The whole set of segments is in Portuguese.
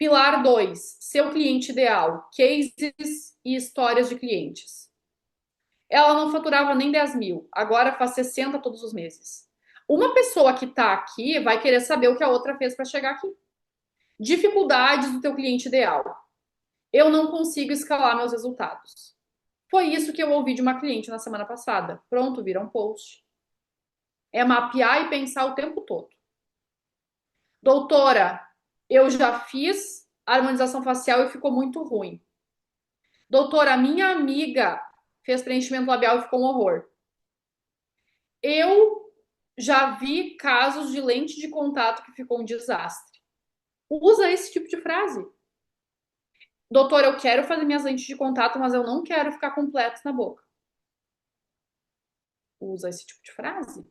Pilar 2, seu cliente ideal, cases e histórias de clientes. Ela não faturava nem 10 mil, agora faz 60 todos os meses. Uma pessoa que está aqui vai querer saber o que a outra fez para chegar aqui. Dificuldades do teu cliente ideal. Eu não consigo escalar meus resultados. Foi isso que eu ouvi de uma cliente na semana passada. Pronto, vira um post. É mapear e pensar o tempo todo. Doutora, eu já fiz harmonização facial e ficou muito ruim. Doutora, minha amiga fez preenchimento labial e ficou um horror. Eu já vi casos de lente de contato que ficou um desastre. Usa esse tipo de frase. Doutora, eu quero fazer minhas lentes de contato, mas eu não quero ficar completo na boca. Usa esse tipo de frase.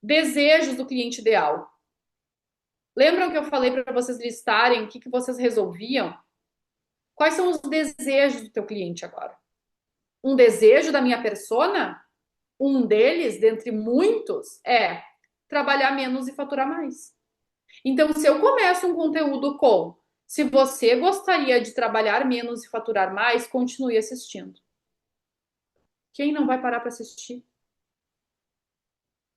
Desejos do cliente ideal. Lembram que eu falei para vocês listarem o que vocês resolviam? Quais são os desejos do teu cliente agora? Um desejo da minha persona? Um deles, dentre muitos, é trabalhar menos e faturar mais. Então, se eu começo um conteúdo com se você gostaria de trabalhar menos e faturar mais, continue assistindo. Quem não vai parar para assistir?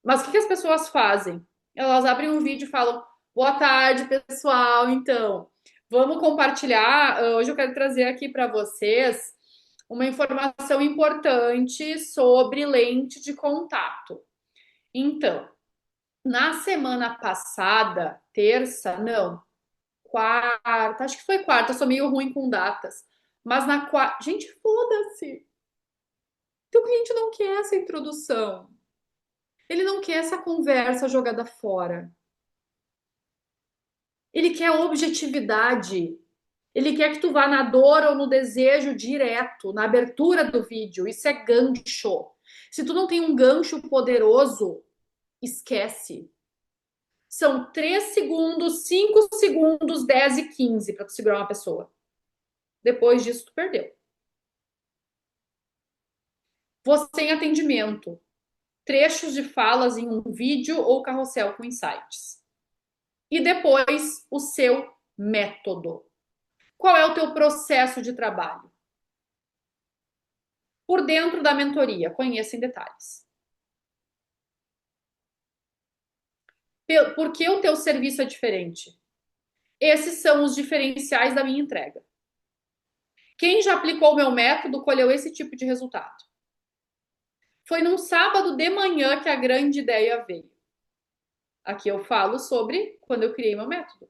Mas o que as pessoas fazem? Elas abrem um vídeo e falam: Boa tarde, pessoal. Então, vamos compartilhar. Hoje eu quero trazer aqui para vocês uma informação importante sobre lente de contato. Então, na semana passada, terça, não, quarta, acho que foi quarta, eu sou meio ruim com datas. Mas na quarta, gente, foda-se. Teu cliente não quer essa introdução. Ele não quer essa conversa jogada fora. Ele quer objetividade. Ele quer que tu vá na dor ou no desejo direto, na abertura do vídeo. Isso é gancho. Se tu não tem um gancho poderoso, esquece. São 3 segundos, 5 segundos, 10 e 15 para tu segurar uma pessoa. Depois disso, tu perdeu. Você em atendimento. Trechos de falas em um vídeo ou carrossel com insights. E depois, o seu método. Qual é o teu processo de trabalho? Por dentro da mentoria, conheça em detalhes. Por que o teu serviço é diferente? Esses são os diferenciais da minha entrega. Quem já aplicou o meu método colheu esse tipo de resultado. Foi num sábado de manhã que a grande ideia veio. Aqui eu falo sobre quando eu criei meu método.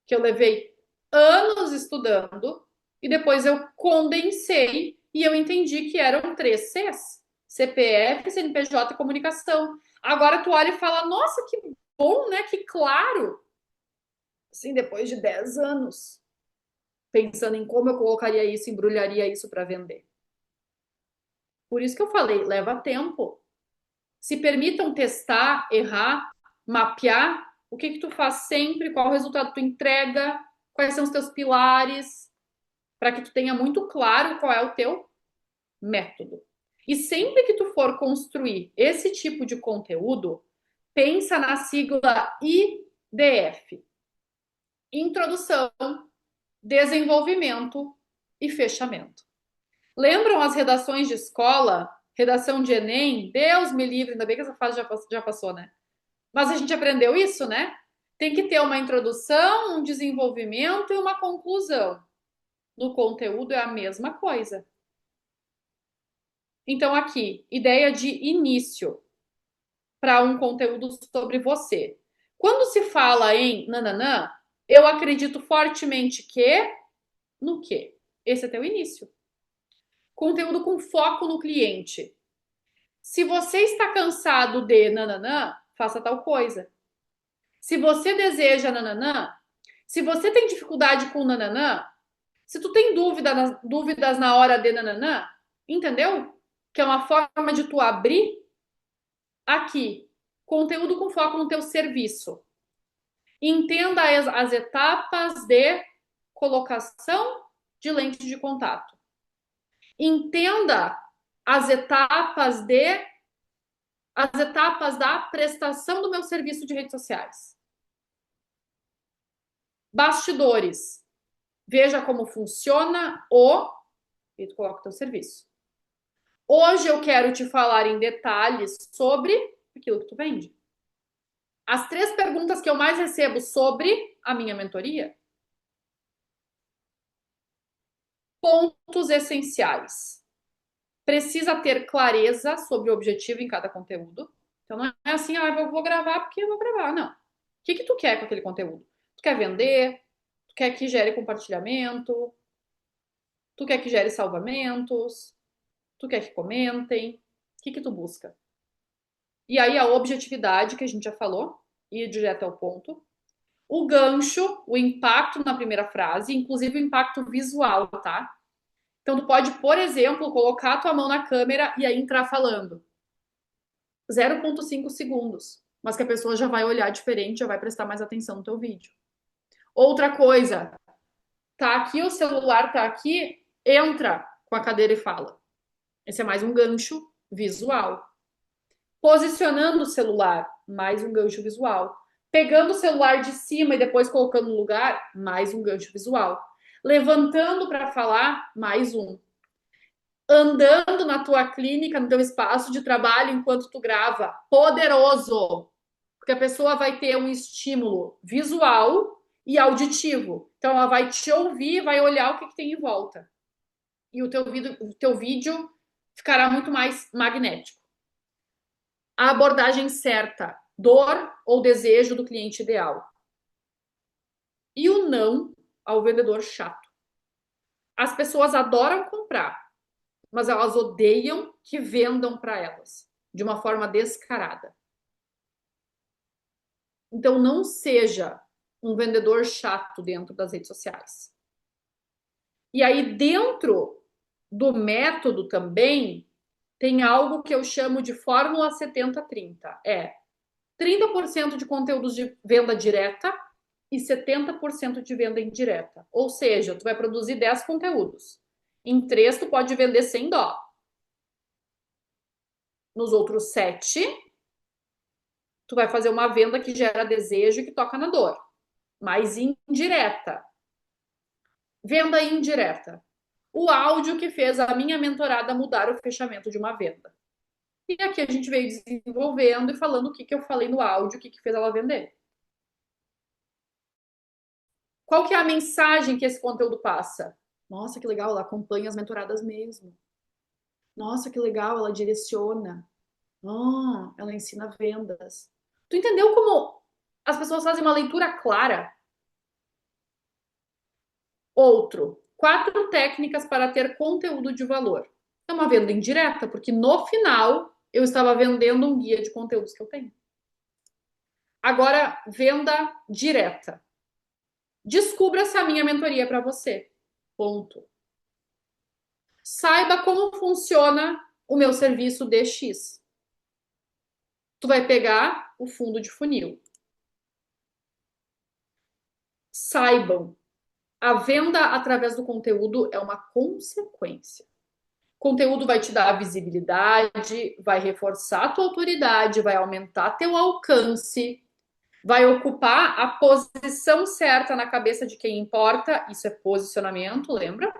Que eu levei anos estudando e depois eu condensei e eu entendi que eram 3 Cs: CPF, CNPJ e comunicação. Agora tu olha e fala: nossa, que bom, né? Que claro. Assim, depois de 10 anos, pensando em como eu colocaria isso, embrulharia isso para vender. Por isso que eu falei, leva tempo. Se permitam testar, errar, mapear o que tu faz sempre, qual o resultado tu entrega, quais são os teus pilares, para que tu tenha muito claro qual é o teu método. E sempre que tu for construir esse tipo de conteúdo, pensa na sigla IDF: Introdução, Desenvolvimento e Fechamento. Lembram as redações de escola? Redação de Enem? Deus me livre, ainda bem que essa fase já passou, né? Mas a gente aprendeu isso, né? Tem que ter uma introdução, um desenvolvimento e uma conclusão. No conteúdo é a mesma coisa. Então, aqui, ideia de início para um conteúdo sobre você. Quando se fala em nananã, eu acredito fortemente que no quê? Esse é teu início. Conteúdo com foco no cliente. Se você está cansado de nananã, faça tal coisa. Se você deseja nananã, se você tem dificuldade com nananã, se tu tem dúvidas na hora de nananã, entendeu? Que é uma forma de tu abrir aqui, conteúdo com foco no teu serviço. Entenda as etapas de colocação de lente de contato. Entenda as etapas da prestação do meu serviço de redes sociais. Bastidores. Veja como funciona e tu coloca o teu serviço. Hoje eu quero te falar em detalhes sobre aquilo que tu vende. As 3 perguntas que eu mais recebo sobre a minha mentoria. Pontos essenciais. Precisa ter clareza sobre o objetivo em cada conteúdo. Então não é assim, eu vou gravar porque eu vou gravar. Não. O que que tu quer com aquele conteúdo? Tu quer vender? Tu quer que gere compartilhamento? Tu quer que gere salvamentos? Tu quer que comentem? O que que tu busca? E aí a objetividade que a gente já falou, ir direto ao ponto. O gancho, o impacto na primeira frase, inclusive o impacto visual, tá? Então tu pode, por exemplo, colocar a tua mão na câmera e aí entrar falando. 0,5 segundos, mas que a pessoa já vai olhar diferente, já vai prestar mais atenção no teu vídeo. Outra coisa, tá aqui o celular, tá aqui, entra com a cadeira e fala. Esse é mais um gancho visual. Posicionando o celular, mais um gancho visual. Pegando o celular de cima e depois colocando no lugar, mais um gancho visual. Levantando para falar, mais um. Andando na tua clínica, no teu espaço de trabalho enquanto tu grava, poderoso. Porque a pessoa vai ter um estímulo visual e auditivo. Então ela vai te ouvir, vai olhar o que tem em volta. E o teu vídeo ficará muito mais magnético. A abordagem certa, dor ou desejo do cliente ideal. E o não ao vendedor chato. As pessoas adoram comprar, mas elas odeiam que vendam para elas de uma forma descarada. Então não seja um vendedor chato dentro das redes sociais. E aí dentro do método também tem algo que eu chamo de fórmula 70-30. É 30% de conteúdos de venda direta e 70% de venda indireta. Ou seja, tu vai produzir 10 conteúdos. Em 3 tu pode vender sem dó. Nos outros 7, tu vai fazer uma venda que gera desejo e que toca na dor. Mais indireta. Venda indireta. O áudio que fez a minha mentorada mudar o fechamento de uma venda. E aqui a gente veio desenvolvendo e falando o que eu falei no áudio, o que fez ela vender. Qual que é a mensagem que esse conteúdo passa? Nossa, que legal, ela acompanha as mentoradas mesmo. Nossa, que legal, ela direciona. Ela ensina vendas. Tu entendeu como as pessoas fazem uma leitura clara? Outro, 4 técnicas para ter conteúdo de valor. É uma venda indireta, porque no final eu estava vendendo um guia de conteúdos que eu tenho. Agora, venda direta. Descubra se a minha mentoria é para você. Ponto. Saiba como funciona o meu serviço DX. Tu vai pegar o fundo de funil. Saibam, a venda através do conteúdo é uma consequência. Conteúdo vai te dar visibilidade, vai reforçar a tua autoridade, vai aumentar teu alcance, vai ocupar a posição certa na cabeça de quem importa. Isso é posicionamento, lembra?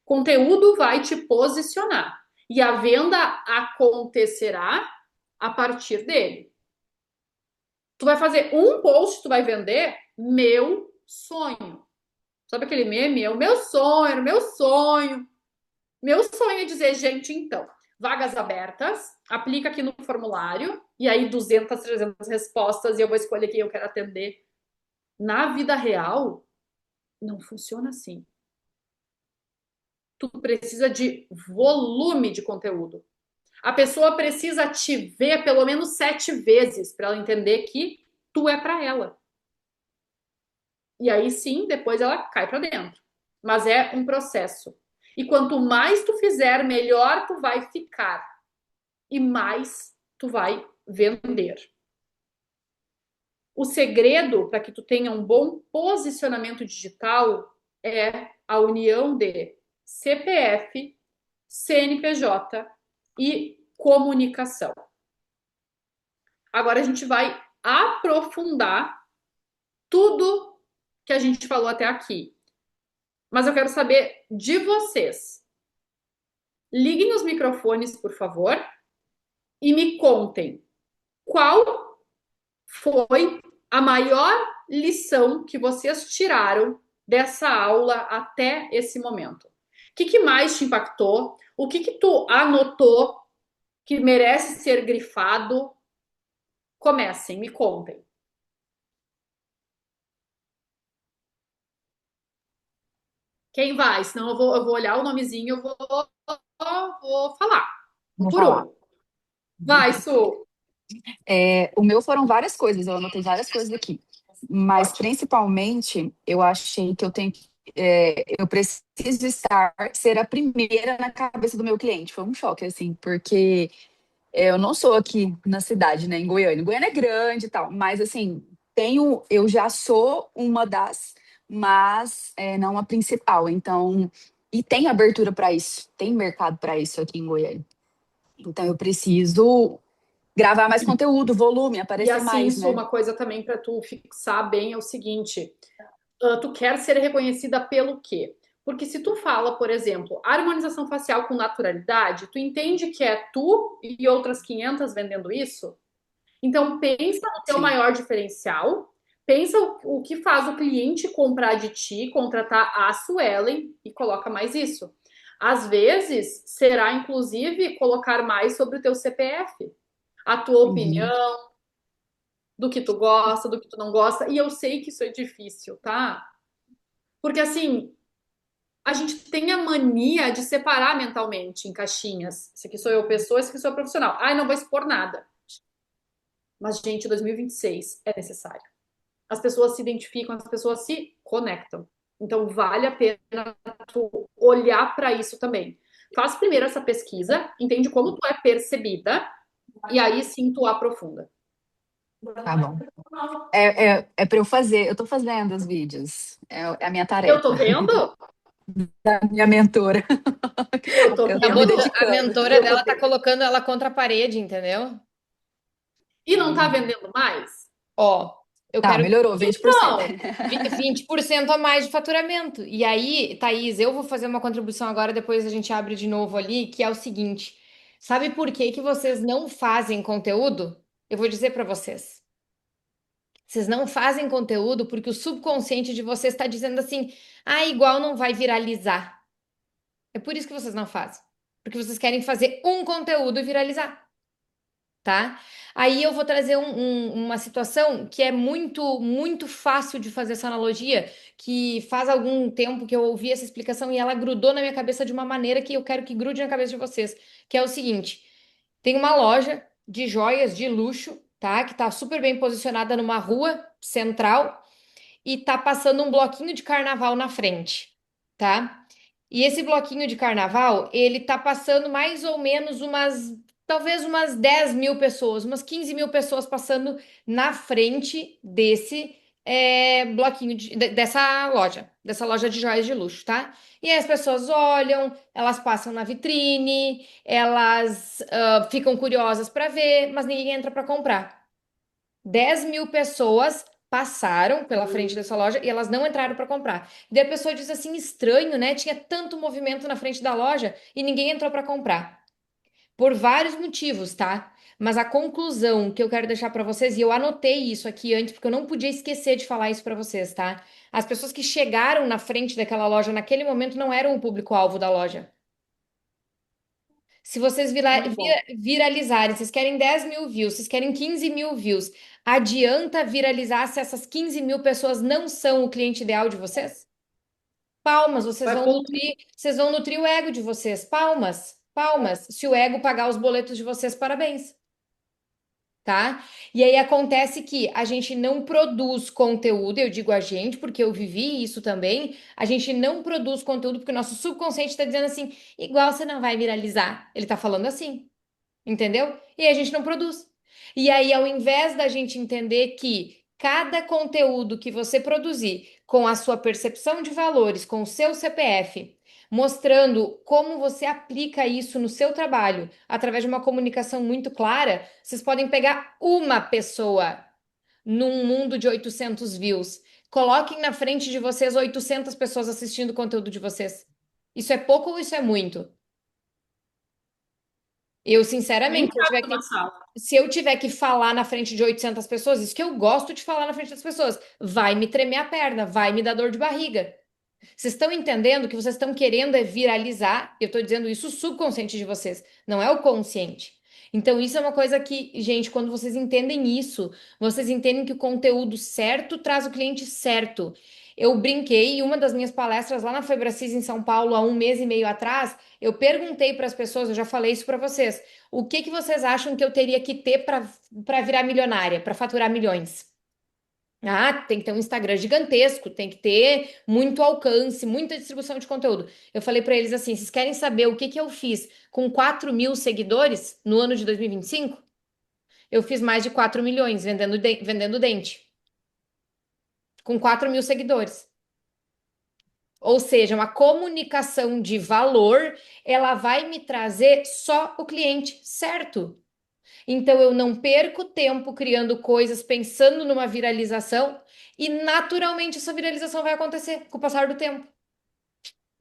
Conteúdo vai te posicionar e a venda acontecerá a partir dele. Tu vai fazer um post, tu vai vender meu sonho. Sabe aquele meme? É o meu sonho, era o meu sonho. Meu sonho é dizer, gente, então, vagas abertas, aplica aqui no formulário, e aí 200, 300 respostas, e eu vou escolher quem eu quero atender. Na vida real, não funciona assim. Tu precisa de volume de conteúdo. A pessoa precisa te ver pelo menos 7 vezes para ela entender que tu é para ela. E aí sim, depois ela cai para dentro. Mas é um processo. E quanto mais tu fizer, melhor tu vai ficar. E mais tu vai vender. O segredo para que tu tenha um bom posicionamento digital é a união de CPF, CNPJ e comunicação. Agora a gente vai aprofundar tudo que a gente falou até aqui. Mas eu quero saber de vocês. Liguem os microfones, por favor, e me contem qual foi a maior lição que vocês tiraram dessa aula até esse momento. O que mais te impactou? O que tu anotou que merece ser grifado? Comecem, me contem. Quem vai? Senão eu vou olhar o nomezinho, eu vou falar. Um Vou por falar. um. Vai, Su. O meu foram várias coisas, eu anotei várias coisas aqui. Mas Ótimo. principalmente eu achei que eu preciso ser a primeira na cabeça do meu cliente. Foi um choque, assim, porque eu não sou aqui na cidade, né, em Goiânia. Goiânia é grande e tal, mas assim, eu já sou uma das, mas não a principal. Então, e tem abertura para isso, tem mercado para isso aqui em Goiânia. Então eu preciso gravar mais conteúdo, volume, E aparecer assim, mais, Su, né? uma coisa também para tu fixar bem é o seguinte: tu quer ser reconhecida pelo quê? Porque se tu fala, por exemplo, harmonização facial com naturalidade, tu entende que é tu e outras 500 vendendo isso? Então pensa no teu Sim. maior diferencial, pensa o que faz o cliente comprar de ti, contratar a Suelen e coloca mais isso. Às vezes, será inclusive colocar mais sobre o teu CPF, a tua Uhum. opinião, do que tu gosta, do que tu não gosta. E eu sei que isso é difícil, tá? Porque assim, a gente tem a mania de separar mentalmente em caixinhas. Esse aqui sou eu, pessoa, esse aqui sou eu, profissional. Ai, não vou expor nada. Mas, gente, 2026 é necessário. As pessoas se identificam, as pessoas se conectam. Então, vale a pena tu olhar para isso também. Faz primeiro essa pesquisa, entende como tu é percebida, e aí sim tu aprofunda. Tá bom. É para eu fazer, eu tô fazendo os vídeos. É a minha Eu tarefa, tô vendo? da minha mentora. Eu tô Eu tô me vendo? A dedicando. mentora Eu tô dela tá vendo. colocando ela contra a parede, entendeu? E não tá vendendo mais? Ó, eu Tá, quero melhorou 20%. Então, 20% a mais de faturamento. E aí, Thaís, eu vou fazer uma contribuição agora, depois a gente abre de novo ali, que é o seguinte: sabe por que que vocês não fazem conteúdo? Eu vou dizer pra vocês. Vocês não fazem conteúdo porque o subconsciente de vocês está dizendo assim: ah, igual não vai viralizar. É por isso que vocês não fazem. Porque vocês querem fazer um conteúdo e viralizar. Tá? Aí eu vou trazer uma situação que é muito fácil de fazer essa analogia, que faz algum tempo que eu ouvi essa explicação e ela grudou na minha cabeça de uma maneira que eu quero que grude na cabeça de vocês, que é o seguinte: tem uma loja de joias de luxo, tá? Que tá super bem posicionada numa rua central e tá passando um bloquinho de carnaval na frente, tá? E esse bloquinho de carnaval, ele tá passando mais ou menos talvez umas 10 mil pessoas, umas 15 mil pessoas passando na frente desse bloquinho dessa loja de joias de luxo, tá? E aí as pessoas olham, elas passam na vitrine, elas ficam curiosas para ver, mas ninguém entra para comprar. 10 mil pessoas passaram pela frente dessa loja e elas não entraram para comprar. E daí a pessoa diz assim: estranho, né? Tinha tanto movimento na frente da loja e ninguém entrou para comprar. Por vários motivos, tá? Mas a conclusão que eu quero deixar para vocês, e eu anotei isso aqui antes, porque eu não podia esquecer de falar isso para vocês, tá? As pessoas que chegaram na frente daquela loja naquele momento não eram o público-alvo da loja. Se vocês muito bom. viralizarem, vocês querem 10 mil views, vocês querem 15 mil views, adianta viralizar se essas 15 mil pessoas não são o cliente ideal de vocês? Palmas, Vai pôr. vocês vão nutrir o ego de vocês. Palmas, palmas. Se o ego pagar os boletos de vocês, parabéns. Tá? E aí acontece que a gente não produz conteúdo, eu digo a gente, porque eu vivi isso também. A gente não produz conteúdo porque o nosso subconsciente está dizendo assim, igual você não vai viralizar. Ele tá falando assim. Entendeu? E aí a gente não produz. E aí, ao invés da gente entender que cada conteúdo que você produzir com a sua percepção de valores, com o seu CPF, mostrando como você aplica isso no seu trabalho, através de uma comunicação muito clara, vocês podem pegar uma pessoa num mundo de 800 views. Coloquem na frente de vocês 800 pessoas assistindo o conteúdo de vocês. Isso é pouco ou isso é muito? Eu, Nem sinceramente, cabe numa sala. se eu tiver que falar na frente de 800 pessoas, isso que eu gosto de falar na frente das pessoas, vai me tremer a perna, vai me dar dor de barriga. Vocês estão entendendo que vocês estão querendo é viralizar? Eu estou dizendo isso subconsciente de vocês, não é o consciente. Então, isso é uma coisa que, gente, quando vocês entendem isso, vocês entendem que o conteúdo certo traz o cliente certo. Eu brinquei em uma das minhas palestras lá na Febracis em São Paulo, há um mês e meio atrás, eu perguntei para as pessoas, eu já falei isso para vocês, o que que vocês acham que eu teria que ter para virar milionária, para faturar milhões? Ah, tem que ter um Instagram gigantesco, tem que ter muito alcance, muita distribuição de conteúdo. Eu falei para eles assim: vocês querem saber o que que eu fiz com 4.000 seguidores no ano de 2025? Eu fiz mais de 4 milhões vendendo dente, com 4.000 seguidores. Ou seja, uma comunicação de valor, ela vai me trazer só o cliente certo. Então eu não perco tempo criando coisas pensando numa viralização e naturalmente essa viralização vai acontecer com o passar do tempo.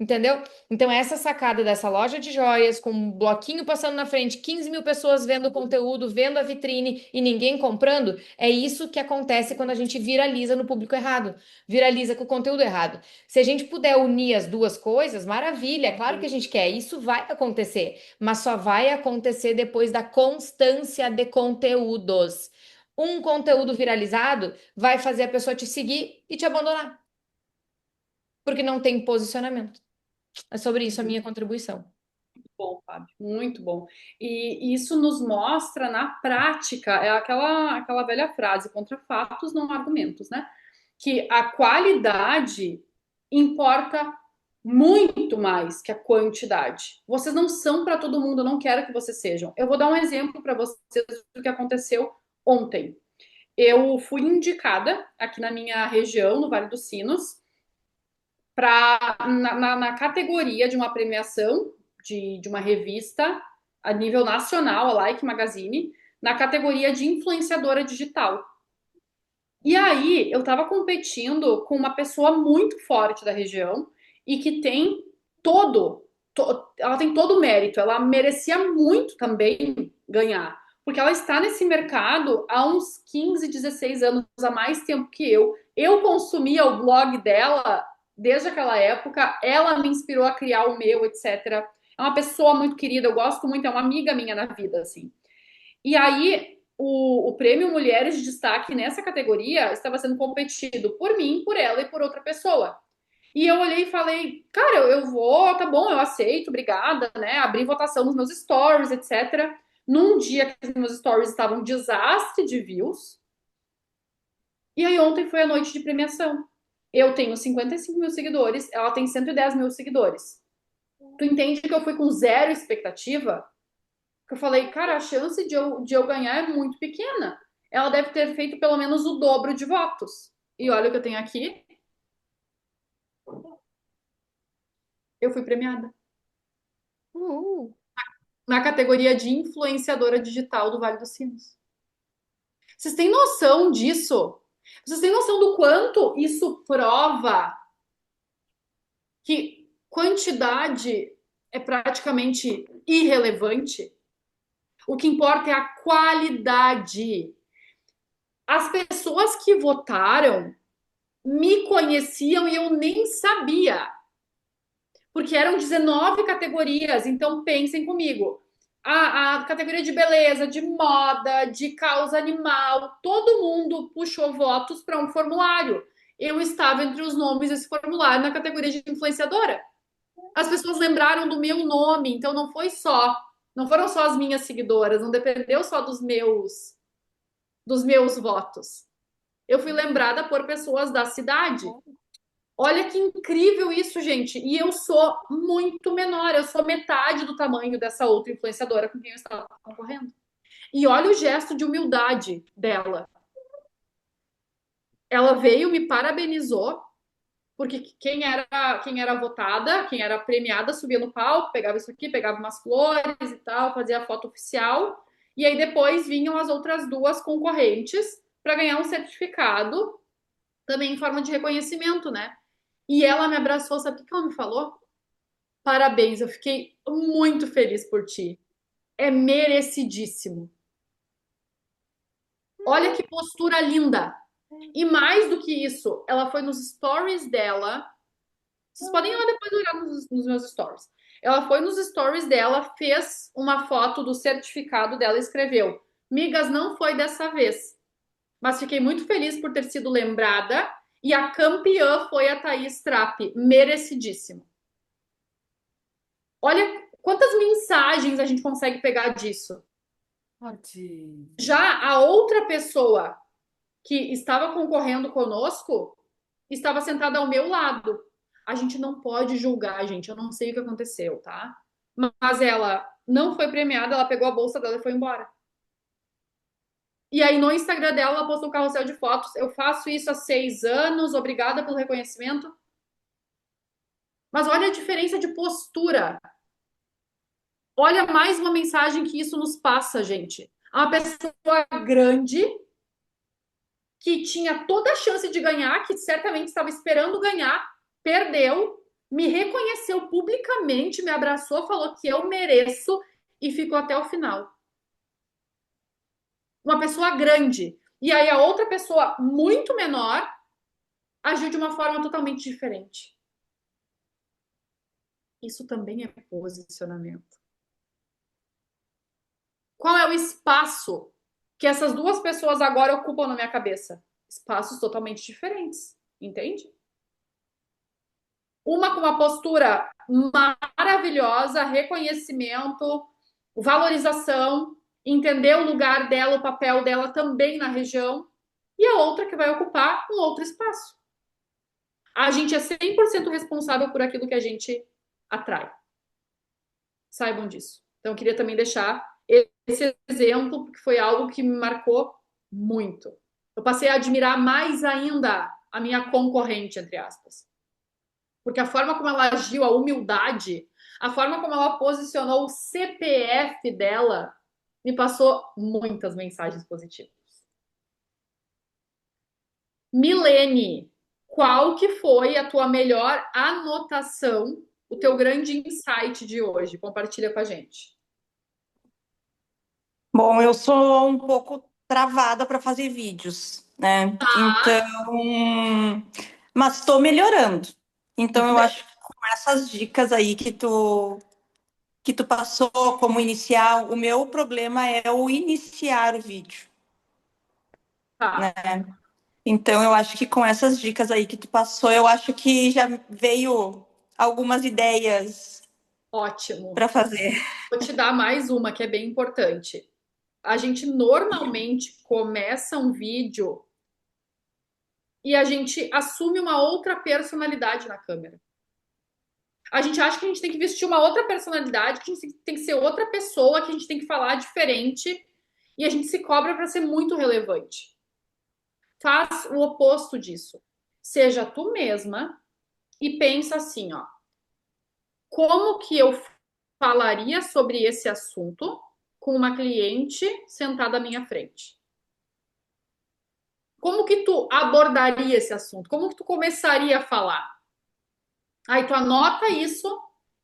Entendeu? Então, essa sacada dessa loja de joias, com um bloquinho passando na frente, 15.000 pessoas vendo o conteúdo, vendo a vitrine e ninguém comprando, é isso que acontece quando a gente viraliza no público errado, viraliza com o conteúdo errado. Se a gente puder unir as duas coisas, maravilha, é claro que a gente quer, isso vai acontecer, mas só vai acontecer depois da constância de conteúdos. Um conteúdo viralizado vai fazer a pessoa te seguir e te abandonar, porque não tem posicionamento. É sobre isso a minha contribuição. Bom, Fábio, muito bom. E isso nos mostra na prática, é aquela velha frase, contra fatos, não argumentos, né? Que a qualidade importa muito mais que a quantidade. Vocês não são para todo mundo, eu não quero que vocês sejam. Eu vou dar um exemplo para vocês do que aconteceu ontem. Eu fui indicada aqui na minha região, no Vale dos Sinos, na categoria de uma premiação de uma revista a nível nacional, a Like Magazine, na categoria de influenciadora digital. E aí eu estava competindo com uma pessoa muito forte da região e que tem ela tem todo o mérito, ela merecia muito também ganhar, porque ela está nesse mercado há uns 15, 16 anos, há mais tempo que eu. Eu consumia o blog dela desde aquela época, ela me inspirou a criar o meu, etc. É uma pessoa muito querida, eu gosto muito, é uma amiga minha na vida, assim. E aí, o prêmio Mulheres de Destaque nessa categoria estava sendo competido por mim, por ela e por outra pessoa. E eu olhei e falei, cara, eu vou, tá bom, eu aceito, obrigada, né? Abri votação nos meus stories, etc. Num dia que os meus stories estavam um desastre de views. E aí ontem foi a noite de premiação. Eu tenho 55 mil seguidores, ela tem 110 mil seguidores. Tu entende que eu fui com zero expectativa? Que eu falei, cara, a chance de eu ganhar é muito pequena. Ela deve ter feito pelo menos o dobro de votos. E olha o que eu tenho aqui. Eu fui premiada na categoria de influenciadora digital do Vale dos Sinos. Vocês têm noção disso? Vocês têm noção do quanto isso prova que quantidade é praticamente irrelevante? O que importa é a qualidade. As pessoas que votaram me conheciam e eu nem sabia. Porque eram 19 categorias, então pensem comigo. A categoria de beleza, de moda, de causa animal, todo mundo puxou votos para um formulário. Eu estava entre os nomes desse formulário na categoria de influenciadora. As pessoas lembraram do meu nome, então não foram só as minhas seguidoras, não dependeu só dos meus votos. Eu fui lembrada por pessoas da cidade. Olha que incrível isso, gente. E eu sou muito menor, eu sou metade do tamanho dessa outra influenciadora com quem eu estava concorrendo. E olha o gesto de humildade dela. Ela veio, me parabenizou, porque quem era votada, quem era premiada, subia no palco, pegava isso aqui, pegava umas flores e tal, fazia a foto oficial. E aí depois vinham as outras duas concorrentes para ganhar um certificado também em forma de reconhecimento, né? E ela me abraçou, sabe o que ela me falou? Parabéns, eu fiquei muito feliz por ti. É merecidíssimo. Olha que postura linda. E mais do que isso, ela foi nos stories dela. Vocês podem ir lá depois olhar nos meus stories. Ela foi nos stories dela, fez uma foto do certificado dela e escreveu: Migas, não foi dessa vez, mas fiquei muito feliz por ter sido lembrada e a campeã foi a Thaís Trapp, merecidíssimo. Olha quantas mensagens a gente consegue pegar disso. Já a outra pessoa que estava concorrendo conosco estava sentada ao meu lado. A gente não pode julgar, gente. Eu não sei o que aconteceu, tá? Mas ela não foi premiada, ela pegou a bolsa dela e foi embora. E aí no Instagram dela, ela postou um carrossel de fotos. Eu faço isso há 6 anos, obrigada pelo reconhecimento. Mas olha a diferença de postura. Olha mais uma mensagem que isso nos passa, gente. Uma pessoa grande que tinha toda a chance de ganhar, que certamente estava esperando ganhar, perdeu, me reconheceu publicamente, me abraçou, falou que eu mereço e ficou até o final. Uma pessoa grande. E aí a outra pessoa muito menor agiu de uma forma totalmente diferente. Isso também é posicionamento. Qual é o espaço que essas duas pessoas agora ocupam na minha cabeça? Espaços totalmente diferentes, entende? Uma com uma postura maravilhosa, reconhecimento, valorização, entender o lugar dela, o papel dela também na região, e a outra que vai ocupar um outro espaço. A gente é 100% responsável por aquilo que a gente atrai. Saibam disso. Então, eu queria também deixar esse exemplo, porque foi algo que me marcou muito. Eu passei a admirar mais ainda a minha concorrente, entre aspas. Porque a forma como ela agiu, a humildade, a forma como ela posicionou o CPF dela, me passou muitas mensagens positivas. Milene, qual que foi a tua melhor anotação, o teu grande insight de hoje? Compartilha com a gente. Bom, eu sou um pouco travada para fazer vídeos, né? Então, mas estou melhorando. Então, eu acho que com essas dicas aí que tu passou, como iniciar, o meu problema é o iniciar o vídeo, Tá. né? Então, eu acho que com essas dicas aí que tu passou, eu acho que já veio algumas ideias Ótimo. para fazer. Vou te dar mais uma que é bem importante. A gente normalmente começa um vídeo e a gente assume uma outra personalidade na câmera. A gente acha que a gente tem que vestir uma outra personalidade, que a gente tem que ser outra pessoa, que a gente tem que falar diferente e a gente se cobra para ser muito relevante. Faz o oposto disso. Seja tu mesma e pensa assim, ó. Como que eu falaria sobre esse assunto com uma cliente sentada à minha frente? Como que tu abordaria esse assunto? Como que tu começaria a falar? Aí tu anota isso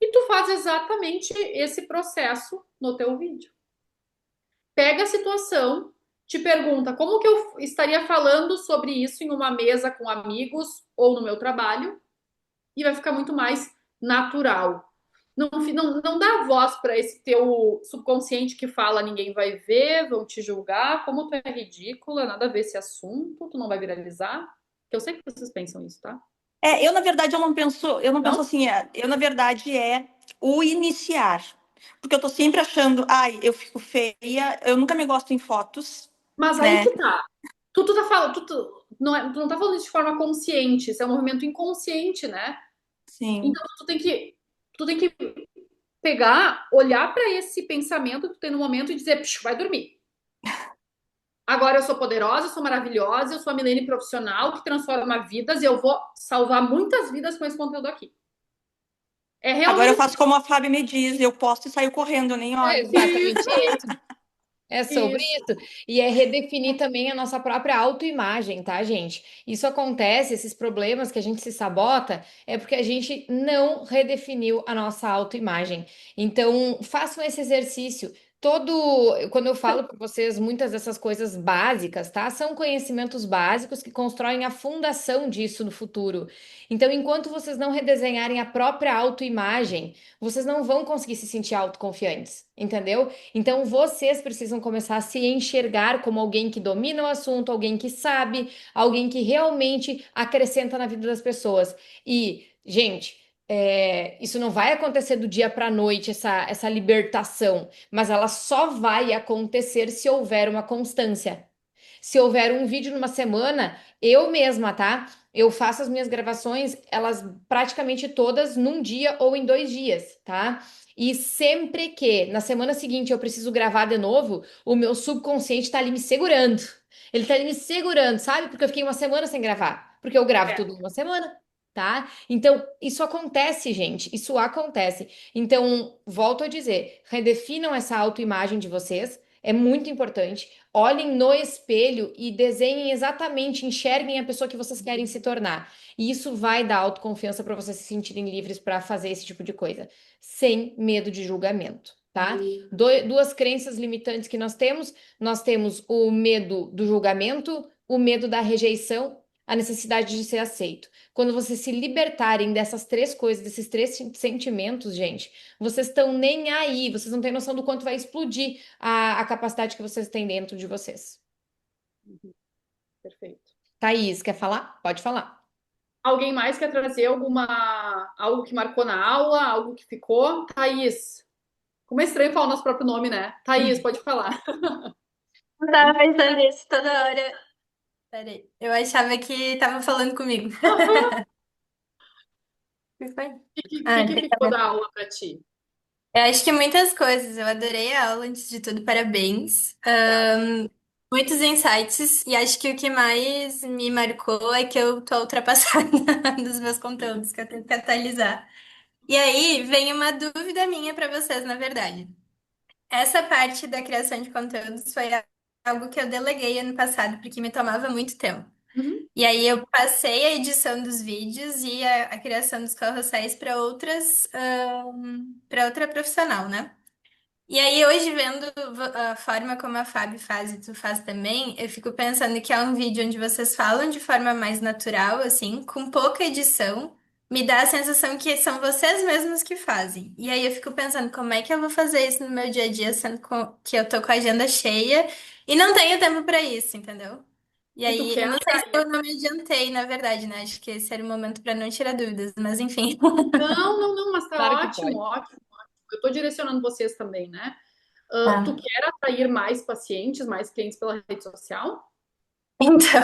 e tu faz exatamente esse processo no teu vídeo. Pega a situação, te pergunta como que eu estaria falando sobre isso em uma mesa com amigos ou no meu trabalho e vai ficar muito mais natural. Não dá voz para esse teu subconsciente que fala ninguém vai ver, vão te julgar, como tu é ridícula, nada a ver esse assunto, tu não vai viralizar. Eu sei que vocês pensam isso, tá? Eu, na verdade, eu não penso Não? assim, na verdade, é o iniciar. Porque eu tô sempre achando, ai, eu fico feia, eu nunca me gosto em fotos, Mas aí né? que tá. Tu tá falando, tu não tá falando isso de forma consciente, isso é um movimento inconsciente, né? Sim. Então tu tem que pegar, olhar para esse pensamento que tu tem no momento e dizer, vai dormir. Agora eu sou poderosa, eu sou maravilhosa, eu sou a Milene profissional que transforma vidas e eu vou salvar muitas vidas com esse conteúdo aqui. É Agora eu realmente faço como a Fábio me diz, eu posto e saio correndo, eu nem olho. Exatamente isso. É sobre Isso. isso. E é redefinir também a nossa própria autoimagem, tá, gente? Isso acontece, esses problemas que a gente se sabota, é porque a gente não redefiniu a nossa autoimagem. Então, façam esse exercício. Quando eu falo para vocês muitas dessas coisas básicas, tá? São conhecimentos básicos que constroem a fundação disso no futuro. Então, enquanto vocês não redesenharem a própria autoimagem, vocês não vão conseguir se sentir autoconfiantes, entendeu? Então, vocês precisam começar a se enxergar como alguém que domina o assunto, alguém que sabe, alguém que realmente acrescenta na vida das pessoas. E, gente, isso não vai acontecer do dia para a noite, essa libertação, mas ela só vai acontecer se houver uma constância. Se houver um vídeo numa semana, eu mesma, tá? Eu faço as minhas gravações, elas praticamente todas num dia ou em 2 dias, tá? E sempre que na semana seguinte eu preciso gravar de novo, o meu subconsciente tá ali me segurando. Ele tá ali me segurando, sabe? Porque eu fiquei uma semana sem gravar. Porque eu gravo É. tudo em uma semana, tá? Então, isso acontece, gente. Isso acontece. Então, volto a dizer, redefinam essa autoimagem de vocês. É muito importante. Olhem no espelho e desenhem exatamente, enxerguem a pessoa que vocês querem se tornar. E isso vai dar autoconfiança para vocês se sentirem livres para fazer esse tipo de coisa, sem medo de julgamento, tá? Duas crenças limitantes que nós temos o medo do julgamento, o medo da rejeição, a necessidade de ser aceito. Quando vocês se libertarem dessas três coisas, desses três sentimentos, gente, vocês estão nem aí, vocês não têm noção do quanto vai explodir a capacidade que vocês têm dentro de vocês. Perfeito. Thaís, quer falar? Pode falar. Alguém mais quer trazer algo que marcou na aula, algo que ficou? Thaís. Como é estranho falar o nosso próprio nome, né? Thaís, pode falar. Eu tava pensando nisso toda hora. Peraí, eu achava que tava falando comigo. O que foi? O que, Ah, que ficou da aula para ti? eu acho que muitas coisas. Eu adorei a aula, antes de tudo, parabéns. Muitos insights, e acho que o que mais me marcou é que eu tô ultrapassada dos meus conteúdos, que eu tenho que atualizar. E aí, vem uma dúvida minha para vocês, na verdade. Essa parte da criação de conteúdos foi algo que eu deleguei ano passado, porque me tomava muito tempo. Uhum. E aí eu passei a edição dos vídeos e a criação dos carrosséis para para outra profissional, né? E aí hoje vendo a forma como a Fábio faz e tu faz também, eu fico pensando que é um vídeo onde vocês falam de forma mais natural, assim, com pouca edição. Me dá a sensação que são vocês mesmos que fazem. E aí eu fico pensando como é que eu vou fazer isso no meu dia a dia, sendo que eu tô com a agenda cheia e não tenho tempo para isso, entendeu? E E tu aí, eu quer não sei se atrair. eu não me adiantei, na verdade, né? Acho que esse era o momento para não tirar dúvidas, mas enfim. Não, não, não, mas tá Claro que ótimo, pode. ótimo. Eu tô direcionando vocês também, né? Tu Tá. quer atrair mais pacientes, mais clientes pela rede social? Então,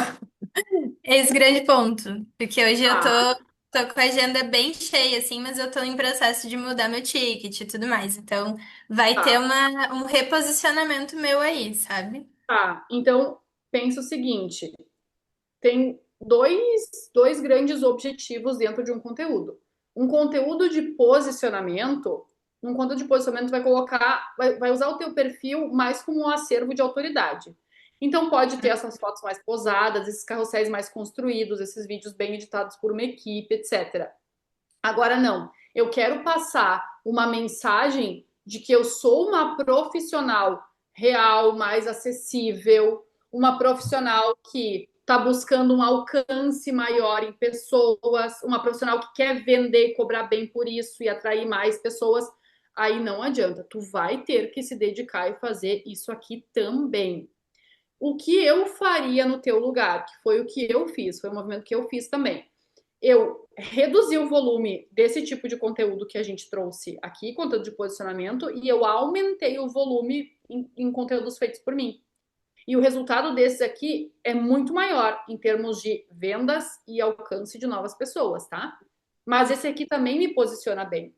esse grande ponto. Porque hoje eu Tá, tô com a agenda bem cheia, assim, mas eu tô em processo de mudar meu ticket e tudo mais. Então, vai ter tá, um reposicionamento meu aí, sabe? tá. Então, pensa o seguinte: tem dois grandes objetivos dentro de um conteúdo. Um conteúdo de posicionamento, um conteúdo de posicionamento vai colocar, vai usar o teu perfil mais como um acervo de autoridade. Então pode ter essas fotos mais posadas, esses carrosséis mais construídos, esses vídeos bem editados por uma equipe, etc. Agora não, eu quero passar uma mensagem de que eu sou uma profissional real, mais acessível, uma profissional que está buscando um alcance maior em pessoas, uma profissional que quer vender e cobrar bem por isso e atrair mais pessoas. Aí não adianta, tu vai ter que se dedicar e fazer isso aqui também. O que eu faria no teu lugar, que foi o que eu fiz, foi o movimento que eu fiz também. Eu reduzi o volume desse tipo de conteúdo que a gente trouxe aqui, conteúdo de posicionamento, e eu aumentei o volume em conteúdos feitos por mim. E o resultado desses aqui é muito maior em termos de vendas e alcance de novas pessoas, tá? Mas esse aqui também me posiciona bem.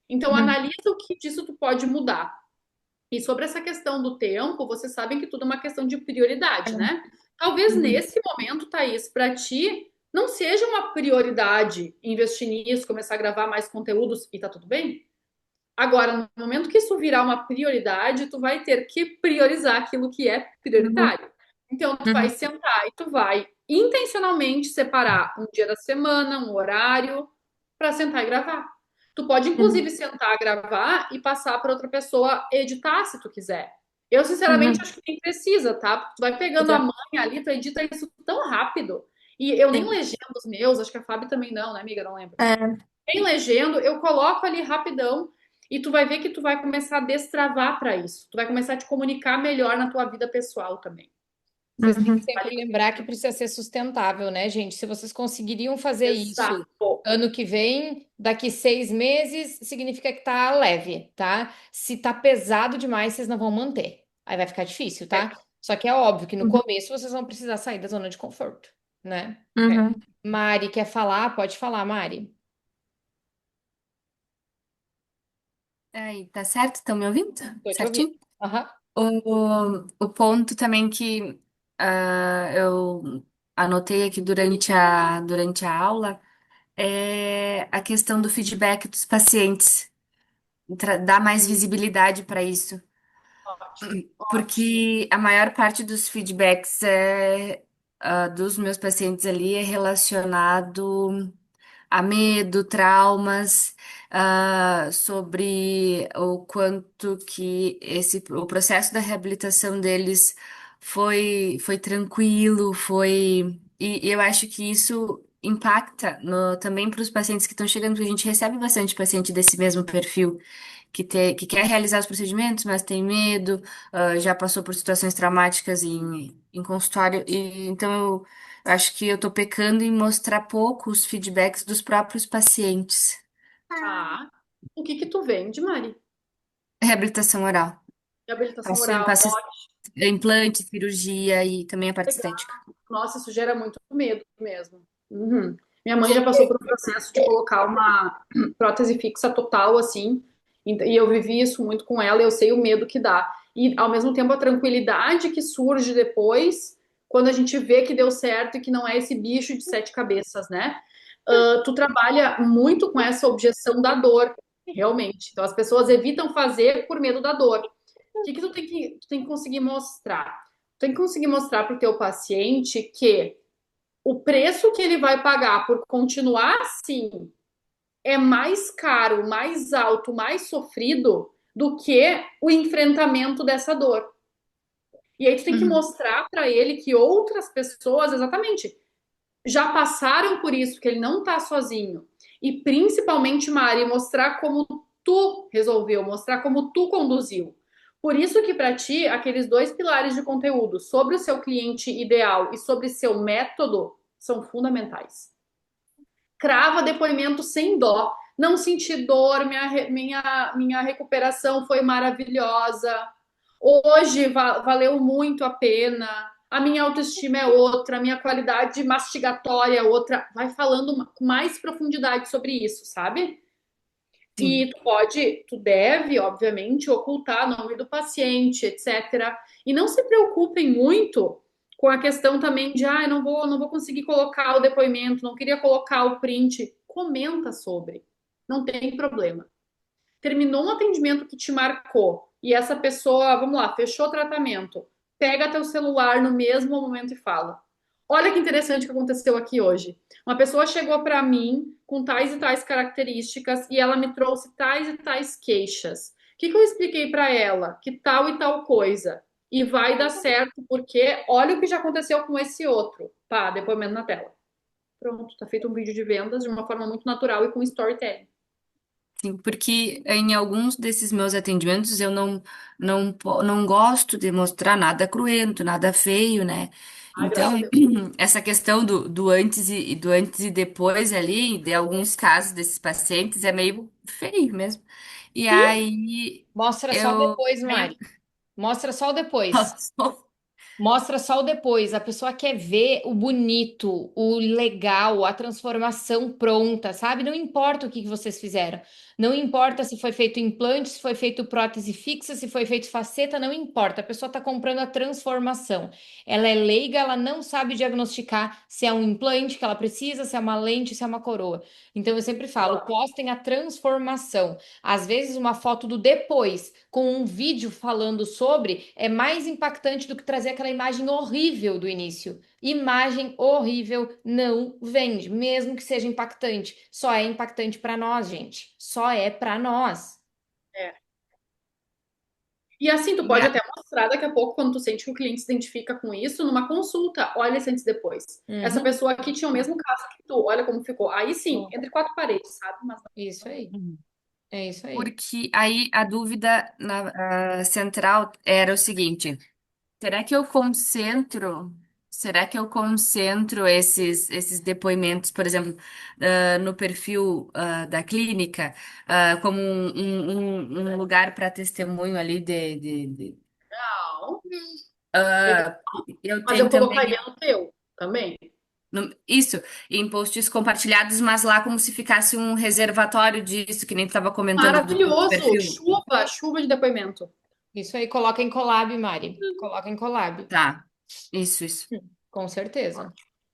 Então Uhum. analisa o que disso tu pode mudar. E sobre essa questão do tempo, vocês sabem que tudo é uma questão de prioridade, né? Talvez Uhum. nesse momento, Thaís, para ti não seja uma prioridade investir nisso, começar a gravar mais conteúdos e tá tudo bem. Agora, no momento que isso virar uma prioridade, tu vai ter que priorizar aquilo que é Uhum, prioritário. Então, tu vai uhum, sentar e tu vai intencionalmente separar um dia da semana, um horário, para sentar e gravar. Tu pode, inclusive, uhum, sentar, gravar e passar para outra pessoa editar, se tu quiser. Eu, sinceramente, uhum. acho que nem precisa, tá? Porque tu vai pegando a manha ali, tu edita isso tão rápido. E eu nem Sim. legendo os meus, acho que a Fábio também não, né, amiga? Não lembro. É, Em legendo, eu coloco ali rapidão e tu vai ver que tu vai começar a destravar para isso. Tu vai começar a te comunicar melhor na tua vida pessoal também. Vocês têm que uhum. sempre lembrar que precisa ser sustentável, né, gente? Se vocês conseguiriam fazer isso Exato. ano que vem, daqui 6 meses, significa que tá leve, tá? Se tá pesado demais, vocês não vão manter. Aí vai ficar difícil, É, tá? Só que é óbvio que no Uhum, começo vocês vão precisar sair da zona de conforto, né? é. uhum. Mari, quer falar? Pode falar, Mari. Aí, tá certo? Estão me ouvindo? Tô te ouvindo. Certinho? Aham. O ponto também que eu anotei aqui durante a aula é a questão do feedback dos pacientes, dar mais visibilidade para isso, Ótimo, ótimo. porque a maior parte dos feedbacks dos meus pacientes ali é relacionado a medo, traumas, sobre o quanto que o processo da reabilitação deles foi tranquilo, e eu acho que isso impacta também para os pacientes que estão chegando, porque a gente recebe bastante paciente desse mesmo perfil. Que quer realizar os procedimentos, mas tem medo, já passou por situações traumáticas em consultório, e então eu acho que eu tô pecando em mostrar pouco os feedbacks dos próprios pacientes. Tá. O que que tu vende, Mari? Reabilitação oral. Reabilitação Passo, oral. passo implante, cirurgia e também a parte Legal. estética. Nossa, isso gera muito medo mesmo. Uhum. Minha mãe já passou por um processo de colocar uma prótese fixa total, assim, e eu vivi isso muito com ela, e eu sei o medo que dá. E, ao mesmo tempo, a tranquilidade que surge depois, quando a gente vê que deu certo e que não é esse bicho de sete cabeças, né? Tu trabalha muito com essa objeção da dor, realmente. Então, as pessoas evitam fazer por medo da dor. O que que tu tem que conseguir mostrar? Tu tem que conseguir mostrar para o teu paciente que o preço que ele vai pagar por continuar assim é mais caro, mais alto, mais sofrido do que o enfrentamento dessa dor. E aí tu tem que Uhum. mostrar para ele que outras pessoas, exatamente, já passaram por isso, que ele não tá sozinho. E principalmente, Mari, mostrar como tu resolveu, mostrar como tu conduziu. Por isso que para ti, aqueles dois pilares de conteúdo sobre o seu cliente ideal e sobre seu método são fundamentais. Crava depoimento sem dó. Não senti dor, minha recuperação foi maravilhosa. Hoje valeu muito a pena. A minha autoestima é outra, a minha qualidade mastigatória é outra. Vai falando com mais profundidade sobre isso, sabe? Sim. E tu deve, obviamente, ocultar o nome do paciente, etc. E não se preocupem muito com a questão também de, eu não vou conseguir colocar o depoimento, não queria colocar o print. Comenta sobre, não tem problema. Terminou um atendimento que te marcou e essa pessoa, vamos lá, fechou o tratamento, pega teu celular no mesmo momento e fala: Olha que interessante que aconteceu aqui hoje. Uma pessoa chegou para mim com tais e tais características e ela me trouxe tais e tais queixas. O que eu expliquei para ela? Que tal e tal coisa. E vai dar certo porque olha o que já aconteceu com esse outro. Pá, depoimento na tela. Pronto, tá feito um vídeo de vendas de uma forma muito natural e com storytelling. Sim, porque em alguns desses meus atendimentos eu não gosto de mostrar nada cruento, nada feio, né? Ah, graças a Então, Deus. essa questão do antes e depois ali, de alguns casos desses pacientes, é meio feio mesmo. E Sim, aí Mostra só eu depois, tenho. Mari. Mostra só o depois. Mostra só o depois. A pessoa quer ver o bonito, o legal, a transformação pronta, sabe? Não importa o que que vocês fizeram. Não importa se foi feito implante, se foi feito prótese fixa, se foi feito faceta, não importa. A pessoa está comprando a transformação. Ela é leiga, ela não sabe diagnosticar se é um implante que ela precisa, se é uma lente, se é uma coroa. Então eu sempre falo, postem a transformação. Às vezes, uma foto do depois com um vídeo falando sobre é mais impactante do que trazer aquela imagem horrível do início. Imagem horrível não vende, mesmo que seja impactante. Só é impactante para nós, gente. Só é para nós. É. E assim, tu E pode a- até mostrar daqui a pouco, quando tu sente que o cliente se identifica com isso, numa consulta. Olha esse antes e depois. Essa Uhum. pessoa aqui tinha o mesmo caso que tu, olha como ficou. Aí sim, entre quatro paredes, sabe? Mas Isso aí. É isso aí. Porque aí a dúvida central era o seguinte: será que eu concentro? Será que eu concentro esses depoimentos, por exemplo, no perfil da clínica, como um lugar para testemunho ali não. ah, eu Mas eu tenho colocaria também no teu também. isso, em posts compartilhados, mas lá como se ficasse um reservatório disso, que nem tu estava comentando do Maravilhoso! perfil. Chuva, chuva de depoimento. Isso aí. Coloca em collab, Mari. Coloca em collab. Tá, isso. Com certeza.